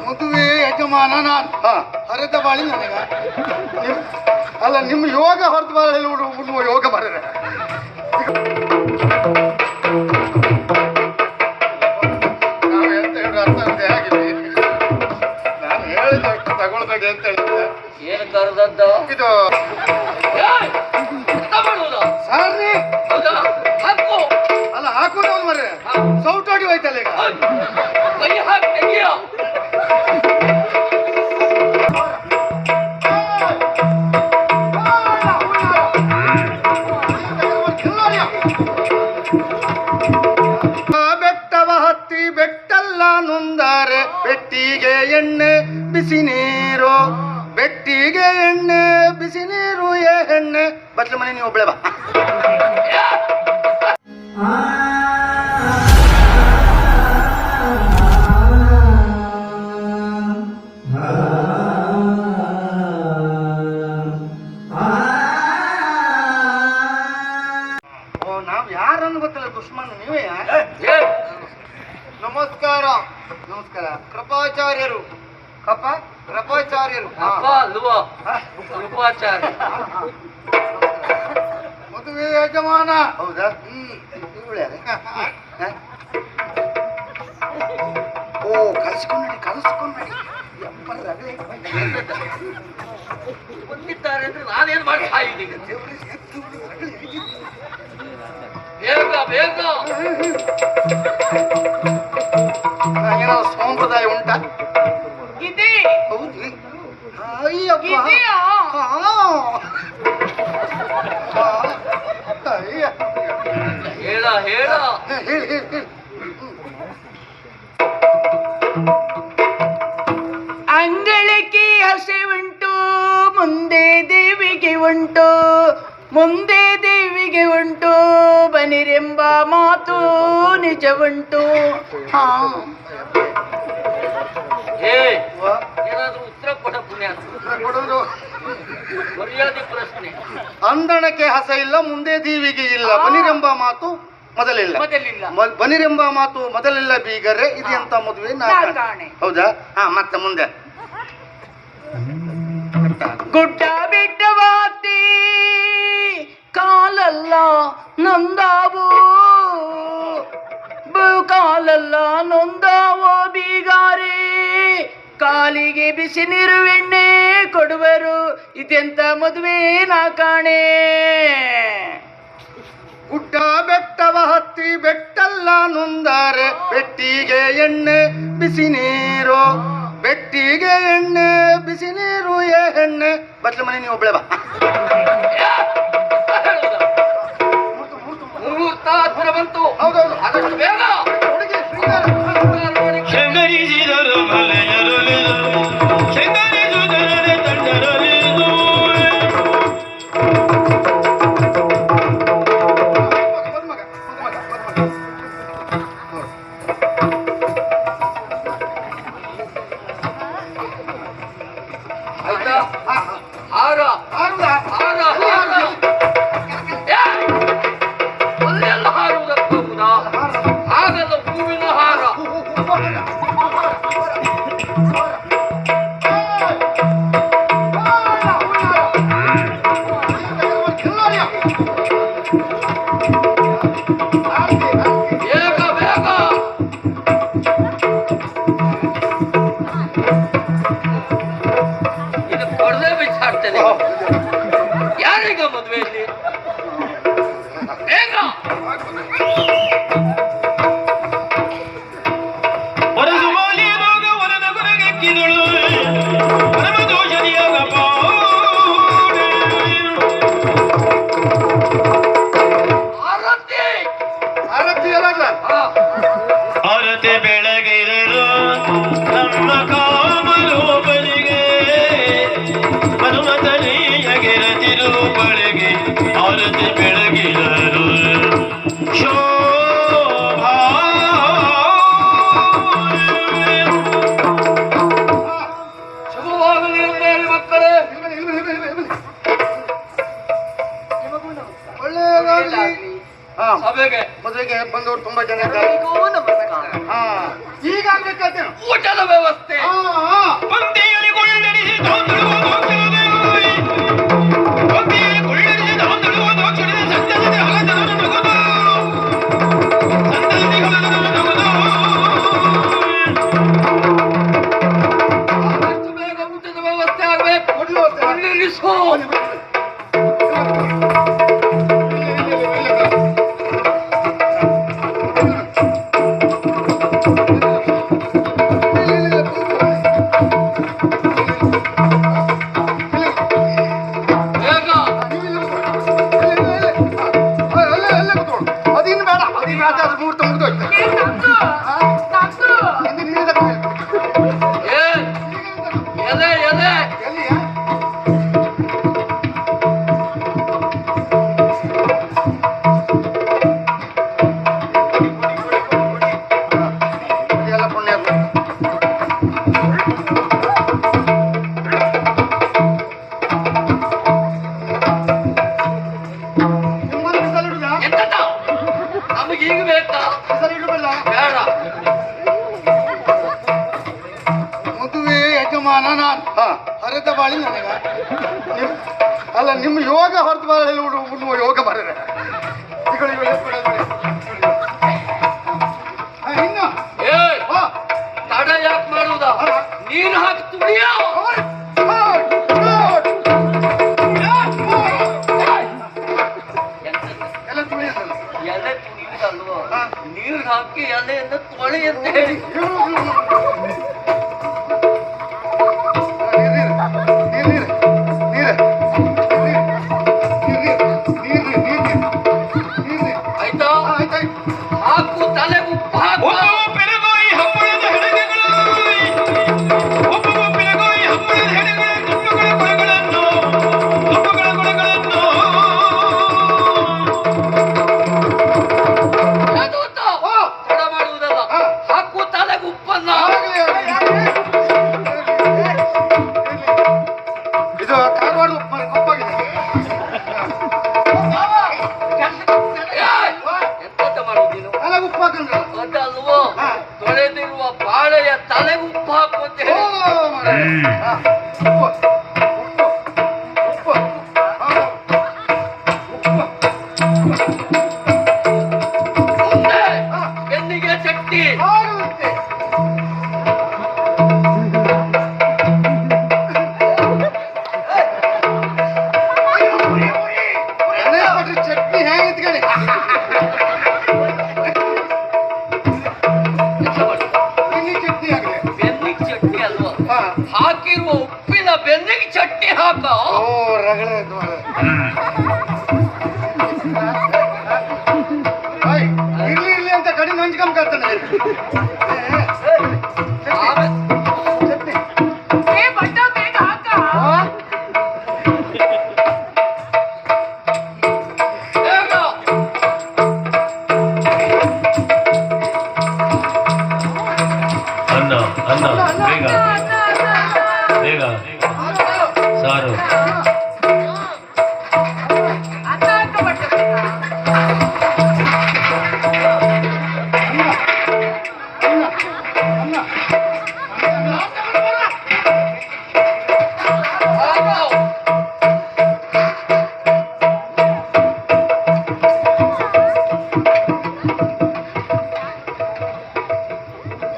ಮದುವೆ ಯಜಮಾನ ನಾನು. ಹರಿದ ಬಾಳಿ ನನಗ ಅಲ್ಲ, ನಿಮ್ಮ ಯೋಗ ಹೊರತು ಬಾಳಿ ಉಣ್ಣುವ ಯೋಗ ಮಾಡಿದ್ರೆ ನಾವು ಎಂತ ಹೇಳಿ ಅರ್ಥ ಆಗಿದೆ. ನಾನು ಹೇಳಿದಷ್ಟು ತಗೊಳ್ಬೇಕು ಅಂತ ಹೇಳಿದ್ದೆ. ಏನು ಕರೆದದ್ದು ಇದು ಸಾರ್ರಿ ಅಲ್ಲ ಹಾಕೋದು ಮರ್ರೆ ಸೌಟಾಡಿ ಹೋಯ್ತಲ್ಲ ಈಗ. ಬೆಟ್ಟವ ಹತ್ತಿ ಬೆಟ್ಟಲ್ಲ ನೊಂದರೆ ಬೆಟ್ಟಿಗೆ ಎಣ್ಣೆ ಬಿಸಿ ನೀರು, ಬೆಟ್ಟಿಗೆ ಎಣ್ಣೆ ಬಿಸಿ ನೀರು ಎಣ್ಣೆ ಬಟ್ಲ ಮನೆ ನೀವು ಒಬ್ಳೆ ಬಾ. ನಾವ್ ಯಾರನ್ನು ಗೊತ್ತಿಲ್ಲ, ದುಶ್ಮನ್ ನೀವೇ. ನಮಸ್ಕಾರ ನಮಸ್ಕಾರ. ಕೃಪಾಚಾರ್ಯರು. ಕೃಪಾಚಾರ್ಯರು ಮದುವೆ ಯಜಮಾನ. ಹೌದಾ? ಓ ಕಲಿಸ್ಕೊಂಡಿ ಬಂದಿದ್ದಾರೆ ಅಂದ್ರೆ ನಾನೇನ್ ಮಾಡಿ ಸಾಯಿದ್ದೀನಿ. ಬೇಗ ಬೇಗ. ಏನಾದ್ರು ಸಂಪ್ರದಾಯ ಉಂಟಾ? ಇದೆ. ಹೌದು. ಹೇಳ ಹೇಳ. ಹೇಳಿ. ಅಂಗಳಕ್ಕೆ ಹಸೆ ಉಂಟು, ಮುಂದೆ ದೇವಿಗೆ ಉಂಟು, ಮುಂದೆ ದೇವಿಗೆ ಉಂಟು, ಬನಿರೆಂಬ ಮಾತು ನಿಜ ಉಂಟು. ಏನಾದ್ರೂ ಉತ್ತರ ಕೊಡ ಪುಣ್ಯ ಕೊಡೋದು. ಮರ್ಯಾದೆ ಪ್ರಶ್ನೆ. ಅಂದಣಕ್ಕೆ ಹಸ ಇಲ್ಲ, ಮುಂದೆ ದೇವಿಗೆ ಇಲ್ಲ, ಬನಿರೆಂಬ ಮಾತು ಮೊದಲಿಲ್ಲ. ಬನಿರೆಂಬ ಮಾತು ಮೊದಲಿಲ್ಲ ಬೀಗರೆ. ಇದು ಎಂತ ಮದುವೆ? ನಾಲ್ಕಾಣೆ. ಹೌದಾ? ಮತ್ತೆ ಮುಂದೆ ಗುಡ್ಡ ಬೆಟ್ಟವಾತಿ ಕಾಲಲ್ಲ ನೊಂದಾವು, ಕಾಲಲ್ಲ ನೊಂದಾವೋ ಬೀಗಾರೆ, ಕಾಲಿಗೆ ಬಿಸಿ ನೀರು ಎಣ್ಣೆ ಕೊಡುವರು. ಇದೆಂತ ಮದುವೆ ನಾ ಕಾಣೆ. ಗುಡ್ಡ ಬೆಟ್ಟವ ಹತ್ತಿ ಬೆಟ್ಟಲ್ಲ ನೊಂದರೆ ಬೆಟ್ಟಿಗೆ ಎಣ್ಣೆ ಬಿಸಿ ನೀರು, ಬೆಟ್ಟಿಗೆ ಎಣ್ಣೆ ಬಿಸಿ ನೀರು ಎಣ್ಣೆ ಬಟ್ಲ ಮನೆ ನೀವು ಒಬ್ಳೆ ಬಾ. ಮುಹೂರ್ತ ಹತ್ತಿರ ಬಂತು. ಹೌದೌದು. ಅದಕ್ಕೆ ಬೇಗ ಹುಡುಗಿ ಶ್ರೀಕಾರ. ಆಯ್ತಾ? ಹಾರ ಅಲ್ಲೆಲ್ಲ ಹಾರುವುದಕ್ಕೆ ಹೋಗುದಾ? ಹಾಗಲ್ಲ, ಹೂವಿನ ಹಾರ. ಬೇಗ ಬೇಗ. ಇದು ಕೊಡದೆ ಬಿಚ್ಚಾಡ್ತೇನೆ. ಯಾರೀಗ ಮದುವೆಯಲ್ಲಿ? ಬೇಗ. ಹೊರಸು ಬಾಲಿಯ ರೋಗ ಹೊಲದ ಕೊರಗೆ ಯಜಮಾನ ನಾನು ಹರಿದ ಬಾಳಿ ನನಗ ಅಲ್ಲ ನಿಮ್ಮ ಯೋಗ ಹೊರತು ಬಾಳಿ ಉಣ್ಣುವ ಯೋಗ ಬರದೆ ಇನ್ನು ಏ ತಡ ಯಾಕೆ ಮಾಡುವುದ ನೀರು ಹಾಕಿ ತುಳಿಯ ಎಲ್ಲ ತುಳಿಯಲ್ಲ ಎಲೆ ತುಳಿಯುವುದಲ್ವ ನೀರು ಹಾಕಿ ಎಲೆಯನ್ನು ತೊಳೆ ಅಂತ ಹೇಳಿ ಆಯ್ತಾ ಹಾಕು ತಲೆಗೆ ಉಪ್ಪು ಹಾಕು ತಡ ಮಾಡುವುದಲ್ಲ ಹಾಕು ತಲೆಗೆ ಉಪ್ಪನ್ನ ಇದು ಕಾರವಾರ ಉಪ್ಪಾಗಿದೆ ಎಂತ ಮಾಡುವುದಿಲ್ಲ ತಲೆಗೆ ಉಪ್ಪು ಹಾಕಂದ್ರ ಅದಲ್ವೋ ತೊಳೆದಿರುವ ಬಾಳೆಯ ತಲೆಗೆ ಉಪ್ಪು ಹಾಕು ಅಂತ ಹೇಳಿ ಮುಂದೆ ಬೆನ್ನಿಗೆ ಚಟ್ಟಿ ಚಟ್ನಿ ಹೆಂಗ್ ಇತ್ಕಡೆ ಚಟ್ನಿ ಆಗಿದೆ ಬೆನ್ನಿಗೆ ಚಟ್ನಿ ಅಲ್ವಾ ಹಾಕಿರುವ ಉಪ್ಪಿನ ಬೆನ್ನಿಗೆ ಚಟ್ನಿ ಹಾಕ ಓ ರಗಳೆ ಇರ್ಲಿ ಇರ್ಲಿ ಅಂತ ಕಡಿಮೆ ಹಂಚ್ಕೊಂಡ್ ಕಳ್ತಾನೆ ಚಟ್ನಿ ಅನ್ನ ಬೇಗ ಬೇಗ ಸಾರು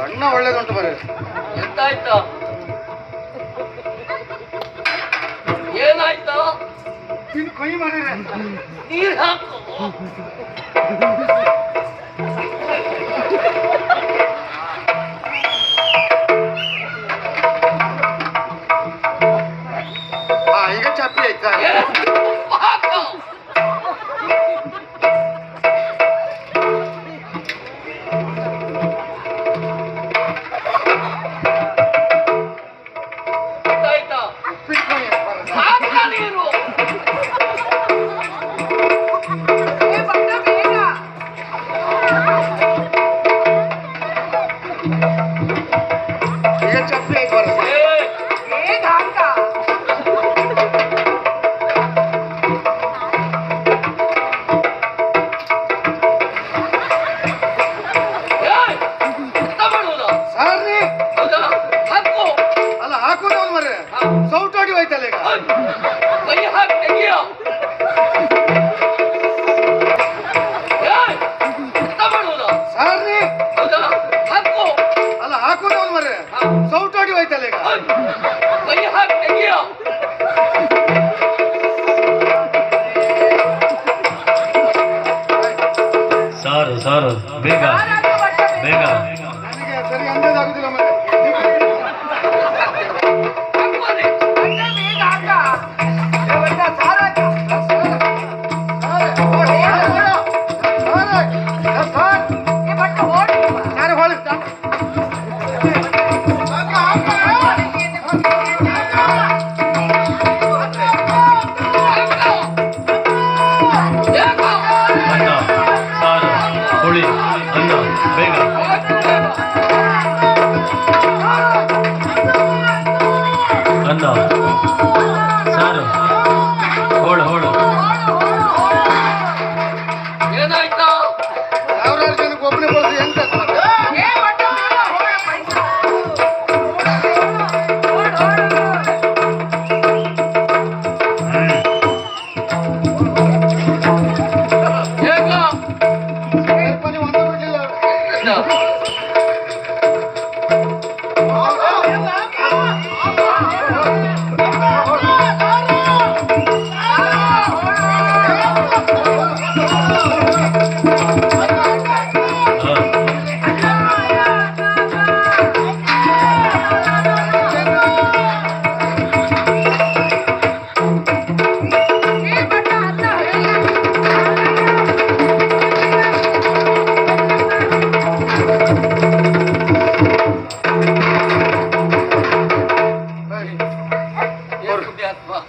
ಅನ್ನ ಒಳ್ಳೇದುಂಟು ಬರೀ ಎಂತಾಯ್ತಾ ಏನಾಯ್ತಾ ಇನ್ನು ಕೈ ಮರೀರಿ ನೀರ್ ಹಾಕು ಈಗ ಚಪ್ಪಿ ಆಯ್ತಾ ಉಪ್ಪು ಹಾಕು ಗೊತ್ತಾಯ್ತಾ ಹಾಕ ನೀರು ಈಗ ಚಪ್ಪಿ ಆಯ್ತು ಬರ ಎಂತ ಮಾಡುವುದ ಸಾರ್ರಿ ಹೌದಾ ಹಾಕು ಅಲ್ಲ ಹಾಕೋದು ಅವ್ನು ಮರ್ರೆ ಸೌಟಾಡಿ ಹೋಯ್ತಲ್ಲ ಈಗ ಕೈ ಹಾಕಿ ತೆಗಿಯ ಎಂತ ಮಾಡುವುದ ಸಾರ್ರಿ ಹೌದಾ ಹಾಕು ಅಲ್ಲ ಹಾಕೋದು ಅವ್ನು ಮರ್ರೆ ಸೌಟಾಡಿ ಹೋಯ್ತಲ್ಲ ಈಗ ಕೈ ಹಾಕಿ ತೆಗಿಯ ಸಾರು ಸಾರು ಬೇಗ ಬೇಗ ನನಗೆ ಸರಿ ಅಂದಾಜಾಗುದಿಲ್ಲ ಮರ್ರೆ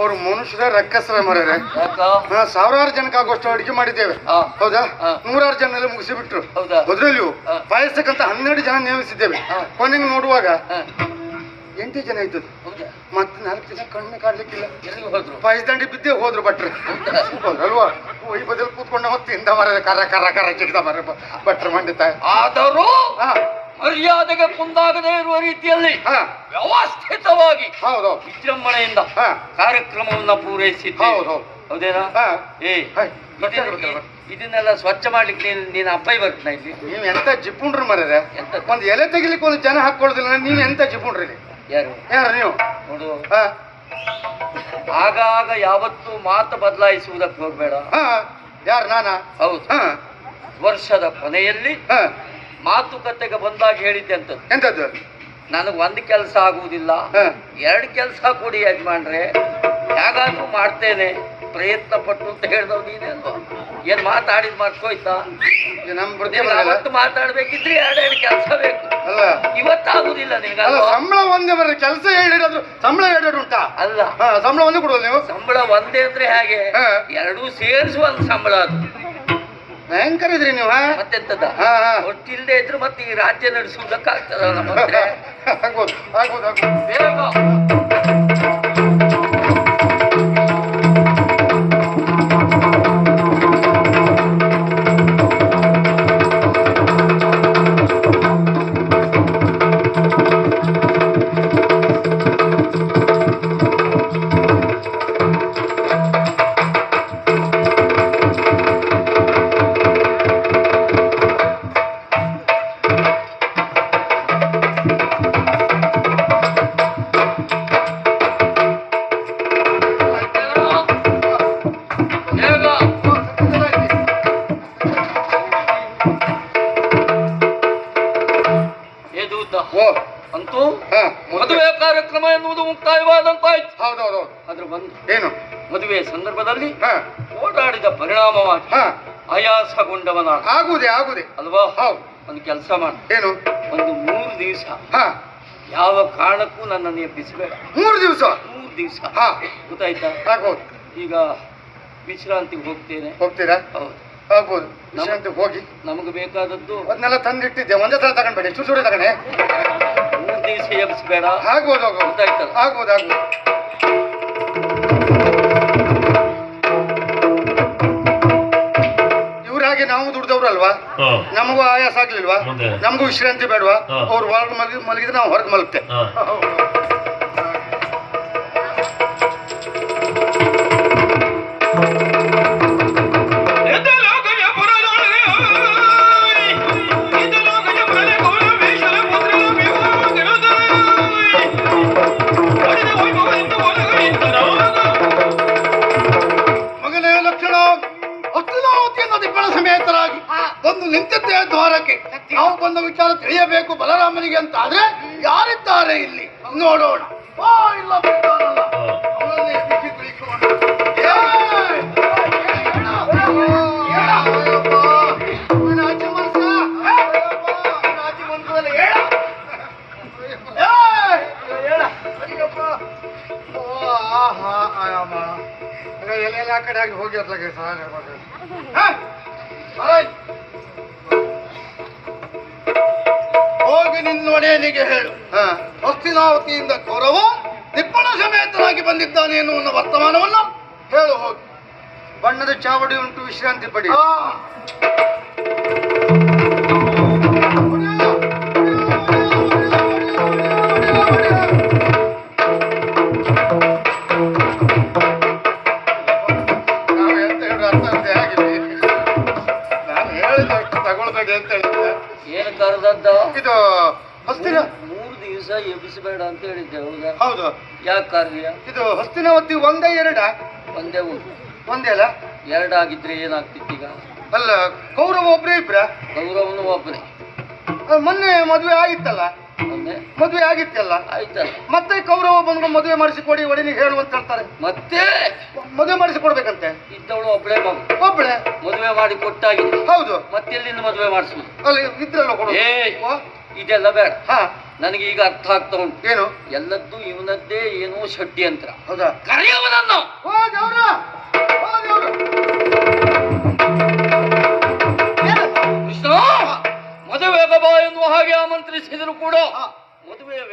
ಅವ್ರು ಮನುಷ್ಯರ ರಕ್ಕಸರ ಮರ್ಯಾರೆ. ಯಾಕ ಸಾವಿರಾರು ಜನಕ್ಕೆ ಆಗುವಷ್ಟು ಅಡಿಗೆ ಮಾಡಿದ್ದೇವೆ. ಹೌದಾ? 100 ಜನ ಮುಗಿಸಿಬಿಟ್ರು. ಹೌದಾ? ಮೊದಲಲ್ಲಿಯೂ ಪಾಯಸಕ್ಕಂತ 12 ಜನ ನೇಮಿಸಿದ್ದೇವೆ. ಕೊನೆಗೆ ನೋಡುವಾಗ 8 ಜನ ಇದ್ದದ್ದು. ಮತ್ತೆ 4 ಜನ ಕಣ್ಣು ಕಾಡ್ಲಿಕ್ಕಿಲ್ಲ. ಹೋದ್ರು ಪಾಯಸದಂಡಿ ಬಿದ್ದೇ ಹೋದ್ರು ಭಟ್ರು. ಅಲ್ವಾ? ಈ ಬದಲು ಕೂತ್ಕೊಂಡ ಮತ್ತೆ ಹಿಂದ ಮರ ಕರ ಕರ ಕರ ಚಿಕ್ದ ಮರ ಭಟ್ರು ಮಂಡಿತ. ಆದರೂ ಮರ್ಯಾದೆಗೆ ಕುಂದಾಗದೇ ಇರುವ ರೀತಿಯಲ್ಲಿ ವ್ಯವಸ್ಥಿತವಾಗಿ ಹೌದು ವಿಜೃಂಭಣೆಯಿಂದ ಕಾರ್ಯಕ್ರಮವನ್ನ ಪೂರೈಸಿದ್ದೆ. ಹೌದು ಹೌದೇನಾ? ಇದನ್ನೆಲ್ಲ ಸ್ವಚ್ಛ ಮಾಡ್ಲಿಕ್ಕೆ ನೀನು ಅಪ್ಪೈ ಬರ್ತೀನ ಇಲ್ಲಿ. ನೀವ್ ಎಂತ ಜಿಪುಂಡ್ರು ಮರದ ಒಂದ್ ಎಲೆ ತೆಗಿಲಿಕ್ಕೆ ಒಂದು ಜನ ಹಾಕೊಳ್ಳೋದಿಲ್ಲ. ನೀವ್ ಎಂತ ಜಿಪುಂಡ್ರಿ? ಯಾರು ನೀವು? ನೋಡು, ಆಗಾಗ ಯಾವತ್ತೂ ಮಾತು ಬದಲಾಯಿಸುವುದಕ್ಕೆ ಹೋಗ್ಬೇಡ. ಯಾರು? ನಾನಾ? ಹೌದು. ವರ್ಷದ ಕೊನೆಯಲ್ಲಿ ಮಾತುಕತೆಗೆ ಬಂದಾಗ ಹೇಳಿದ್ದೆ ಅಂತದ್ದು. ಎಂತದ್ದು? ನನಗೆ ಒಂದು ಕೆಲಸ ಆಗುವುದಿಲ್ಲ, 2 ಕೆಲಸ ಕೊಡಿ ಯಜಮಾನ್ರೆ, ಹೇಗಾದ್ರೂ ಮಾಡ್ತೇನೆ, ಪ್ರಯತ್ನ ಪಟ್ಟು ಅಂತ ಹೇಳಿದವ್ ನೀನೆ ಅಲ್ವಾ? ಏನ್ ಮಾತಾಡಿದ್ ಮಾಡ್ಕೋಯ್ತಾ? ಅವತ್ತು ಮಾತಾಡ್ಬೇಕಿದ್ರೆ 2 ಕೆಲಸ ಬೇಕು. ಅಲ್ಲ ಇವತ್ತಾಗುದಿಲ್ಲ ನಿನ್ಗೆ. ಸಂಬಳ ಒಂದೇ ಬರ ಕೆಲಸ ಹೇಳಿರೋದು ಸಂಬಳ 2 ಉಂಟಾ? ಅಲ್ಲ, ಸಂಬಳ ಒಂದೇ ಕೊಡೋದು ನೀವು? ಸಂಬಳ ಒಂದೇ ಅಂದ್ರೆ ಹೇಗೆ? 2 ಸೇರಿಸುವ ಒಂದು ಸಂಬಳ. ಅದು ಭಯಂಕರ ಇದ್ರಿ ನೀವು. ಮತ್ತೆಂತದ ಒಟ್ಟಿಲ್ದೇ ಇದ್ರು ಮತ್ತೆ ಈ ರಾಜ್ಯ ನಡೆಸುವುದಕ್ಕಾಗ್ತದ ನಮ್ಮ ಹತ್ರ? ಆಗ್ಬೋದು ಆಗ್ಬೋದು ಆಗ್ಬೋದು. ಬೇಗ ಅಂತೂ ಮದುವೆ ಕಾರ್ಯಕ್ರಮ ಎನ್ನುವುದು ಮುಕ್ತಾಯವಾದಂತಾಯ್ತು. ಹೌದೌದು. ಅದ್ರ ಬಂದು ಏನು ಮದುವೆ ಸಂದರ್ಭದಲ್ಲಿ ಓಡಾಡಿದ ಪರಿಣಾಮವಾಗಿ ಆಯಾಸಗೊಂಡವನ ಆಗುದೇ ಆಗುದೇ ಅಲ್ವಾ? ಹೌದು. ಒಂದು ಕೆಲಸ ಮಾಡ. ಏನು? ಒಂದು 3 ದಿವಸ ಯಾವ ಕಾರಣಕ್ಕೂ ನನ್ನನ್ನು ಎಬ್ಬಿಸಬೇಡ. 3 ದಿವಸ? 3 ದಿವಸ. ಗೊತ್ತಾಯ್ತಾ? ಆಗ್ಬೋದು. ಈಗ ವಿಶ್ರಾಂತಿಗೆ ಹೋಗ್ತೇನೆ. ಹೋಗ್ತೀರಾ? ಹೌದು, ಆಗ್ಬೋದು. ವಿಶ್ರಾಂತಿಗೆ ಹೋಗಿ. ನಮಗೆ ಬೇಕಾದದ್ದು ಅದನ್ನೆಲ್ಲ ತಂದಿಟ್ಟಿದ್ದೆ. ಒಂದೇ ಸಲ ತಗೊಂಡ್ಬೇಡಿ, ಚೂರು ತಗೊಂಡೆ. 3 ದಿವಸ ಎಬ್ಬಿಸಬೇಡ. ಆಗ್ಬೋದು ಆಗ್ಬೋದು. ಗೊತ್ತಾಯ್ತಲ್ಲ? ಆಗ್ಬೋದು ಆಗ್ಬೋದು. ಇವ್ರಾಗೆ ನಾವು ದುಡ್ದವ್ರು ಅಲ್ವಾ? ನಮಗೂ ಆಯಾಸ ಆಗ್ಲಿಲ್ವಾ? ನಮಗೂ ವಿಶ್ರಾಂತಿ ಬೇಡವಾ? ಅವ್ರು ಒಳಗೆ ಮಲಗಿದ್ರೆ ನಾವು ಹೊರಗೆ ಮಲಗ್ತೆ. ಮಗನೇ ಲಕ್ಷಣ ಹಸ್ತಿನಾವತಿಯನ್ನು ದಿಬ್ಬಣ ಸಮೇತರಾಗಿ ಬಂದು ನಿಂತಿದ್ದೇ ದ್ವಾರಕ್ಕೆ. ನಾವು ಬಂದ ವಿಚಾರ ತಿಳಿಯಬೇಕು ಬಲರಾಮನಿಗೆ ಅಂತ ಆದ್ರೆ ಯಾರಿದ್ದಾರೆ ಇಲ್ಲಿ ನೋಡೋಣ. ಇಲ್ಲ ಬಿಡ್ತಾನಲ್ಲ, ಅವನನ್ನೇ ಬಿಸಿ ಕುಳಿಕೊಂಡು. ಎಲ್ಲ ಕಡೆ ಆಗಿ ಹೋಗಿ ಅದ್ಲಾಗೆ ಹೋಗಿ ನಿನ್ನೊಡೆಯನಿಗೆ ಹೇಳು, ಹಸ್ತಿನಾವತಿಯಿಂದ ಕೌರವ ದಿಪ್ಪಣ ಸಮೇತರಾಗಿ ಬಂದಿದ್ದಾನೆ ಎನ್ನುವ ವರ್ತಮಾನವನ್ನು ಹೇಳು. ಹೋಗಿ. ಬಣ್ಣದ ಚಾವಡಿ ಉಂಟು, ವಿಶ್ರಾಂತಿ ಪಡಿ. ಏನು ಕರೆದದ್ದ? ಇದು ಹಸ್ತಿನ 3 ದಿವಸ ಎಬ್ಬಿಸಬೇಡ ಅಂತ ಹೇಳಿದ್ದೆ. ಹೌದಾ? ಹೌದು. ಯಾಕೆ ಕಾರ್ಯ? ಇದು ಹಸ್ತಿನಾವತಿ ಒಂದೇ 2? ಒಂದೇ ಉಂಟು. ಒಂದೇ ಅಲ್ಲ? 2 ಆಗಿದ್ರೆ ಏನಾಗ್ತಿತ್ತು ಈಗ? ಅಲ್ಲ, ಕೌರವ ಒಬ್ರೇ ಇಬ್ರ? ಕೌರವನು ಒಬ್ಬನೇ. ಮೊನ್ನೆ ಮದುವೆ ಆಗಿತ್ತಲ್ಲ? ಮೊನ್ನೆ ಮದುವೆ ಆಗಿತ್ತಲ್ಲ? ಆಯ್ತಲ್ಲ. ಮತ್ತೆ ಕೌರವ ಬಂದು ಮದುವೆ ಮಾಡಿಸಿಕೊಡಿ ಒಡನಿಗೆ ಹೇಳುವಂತ ಹೇಳ್ತಾರೆ. ಮತ್ತೆ ಮದುವೆ ಮಾಡಿಸಿಕೊಡ್ಬೇಕಂತೆ. ಇದ್ದವಳು ಒಬ್ಬಳೇ ಮಗು, ಒಬ್ಬಳೆ ಮದುವೆ ಮಾಡಿ ಕೊಟ್ಟಾಗಿದೆ. ಹೌದು. ಮತ್ತೆ ಎಲ್ಲಿಂದ ಮದುವೆ ಮಾಡಿಸುದು? ಅಲ್ಲಿ ಇದ್ರಲ್ಲ ಕೊಡು. ಇದೆಲ್ಲ ಬೇಡ. ಹಾ ನನಗೆ ಈಗ ಅರ್ಥ ಆಗ್ತಾ ಉಂಟು. ಏನು ಎಲ್ಲದ್ದು ಇವನದ್ದೇ ಏನೋ ಷಡ್ಯಂತ್ರ. ಹೌದಾ? ಕರೆಯವನನ್ನು. ಓ ದೇವ್ರ, ಓ ದೇವ್ರ. ಕೃಷ್ಣ, ಮದುವೆಗೆ ಬಾ ಎನ್ನುವ ಹಾಗೆ ಆಮಂತ್ರಿಸಿದ್ರು ಕೂಡ ಮದುವೆ